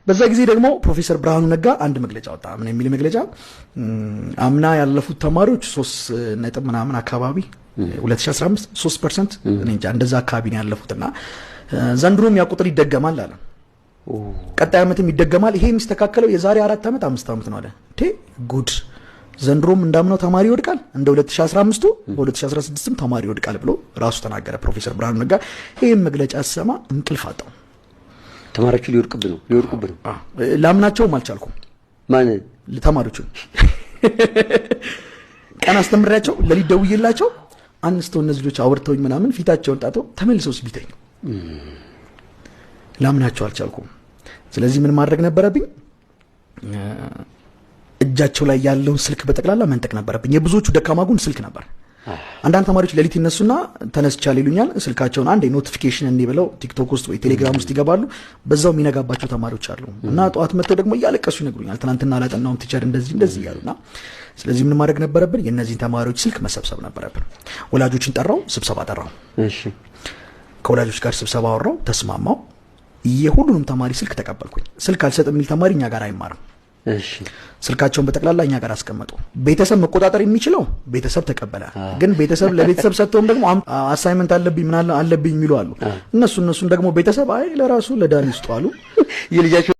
በዛ ጊዜ ደግሞ ፕሮፌሰር ብርሃኑ ነጋ አንድ መግለጫ ወጣ። ምን የሚል መግለጫ? አምና ያለፉት ተማሪዎች 3 ነጥብ ምናምን አካባቢ 2015 3% እኔ እንጃ እንደዛ አካባቢ ነው ያለፉትና ዘንድሮም ያ ቁጥር ይደገማል አለ። ቀጣይ ዓመትም ይደገማል። ይሄ የሚስተካከለው የዛሬ 4 ዓመት 5 ዓመት ነው አለ። ጉድ ዘንድሮም እንዳምነው ተማሪ ይወድቃል እንደ 2015 በ2016ም ተማሪ ይወድቃል ብሎ ራሱ ተናገረ ፕሮፌሰር ብርሃኑ ነጋ። ይሄን መግለጫ ሰማ እንቅልፍ አጣው። ተማሪዎቹ ሊወድቁብን ነው ላምናቸውም አልቻልኩም። ማን ተማሪዎቹ ቀን አስተምሬያቸው ለሊት ደውዬላቸው አንስተው እነዚህ ልጆች አወርተውኝ ምናምን ፊታቸውን ጣተው ተመልሰው ሲቢተኝ ላምናቸው አልቻልኩም። ስለዚህ ምን ማድረግ ነበረብኝ? እጃቸው ላይ ያለውን ስልክ በጠቅላላ መንጠቅ ነበረብኝ። የብዙዎቹ ደካማ ጎን ስልክ ነበር። አንዳንድ ተማሪዎች ለሊት ይነሱና ተነስቻል ይሉኛል። ስልካቸውን አንዴ ኖቲፊኬሽን እንዲበለው ቲክቶክ ውስጥ ወይ ቴሌግራም ውስጥ ይገባሉ። በዛው የሚነጋባቸው ተማሪዎች አሉ እና ጠዋት መጥተው ደግሞ እያለቀሱ ይነግሩኛል ትናንትና አላጠናውም ቲቸር እንደዚህ ያሉና ስለዚህ ምን ማድረግ ነበረብን? የነዚህን ተማሪዎች ስልክ መሰብሰብ ነበረብን። ወላጆችን ጠራው፣ ስብሰባ ጠራው። እሺ ከወላጆች ጋር ስብሰባ አወራው፣ ተስማማው። የሁሉንም ተማሪ ስልክ ተቀበልኩኝ። ስልክ አልሰጥም የሚል ተማሪ እኛ ጋር አይማርም። እሺ ስልካቸውን በጠቅላላ እኛ ጋር አስቀመጡ። ቤተሰብ መቆጣጠር የሚችለው ቤተሰብ ተቀበለ። ግን ቤተሰብ ለቤተሰብ ሰጥተውም ደግሞ አሳይመንት አለብኝ ምን አለብኝ የሚሉ አሉ። እነሱን ደግሞ ቤተሰብ አይ ለራሱ ለዳኒ ስጡ አሉ። የልጃቸው